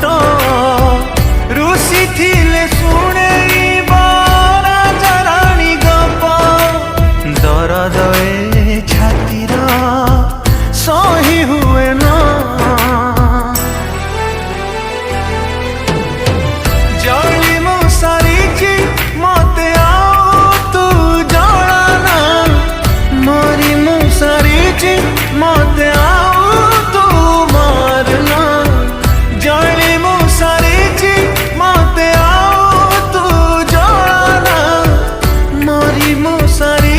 तो ऋषि थिले शुणे राजा रानी गप दरद ए छातीर सही हुए ना जली मु सारी मते आओ तू जड़ाना मरी मु सारी मते आओ तू मारना जली मु सारी मते आओ तू जड़ाना मरी मु सारी।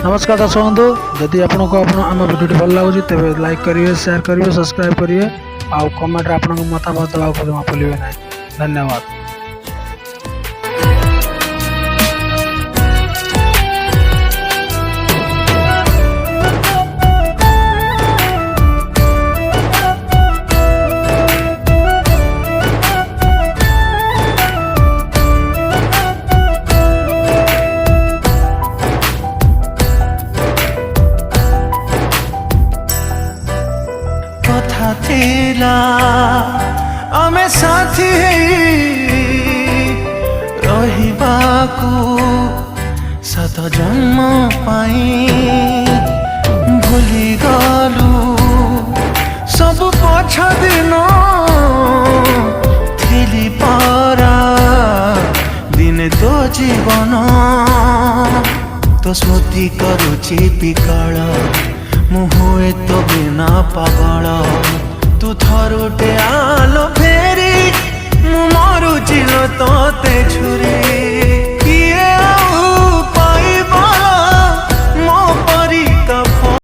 नमस्कार दर्शक बंधु, जदि आपको आम भिडियो भल लगुच तेज लाइक करेंगे, शेयर करेंगे, सब्सक्राइब करेंगे आउ कमेंट आपन मतामत देवा जमा भूलिए ना। धन्यवाद। कथा थिला आमे साथी रहिबाकू सत जन्म पाई भूली गलु सब पछ दिन थिली पारा दिन तो जीवन तो स्मृति करुची विकल मुहुए तो बिना पागल तू थरुटे आलो फे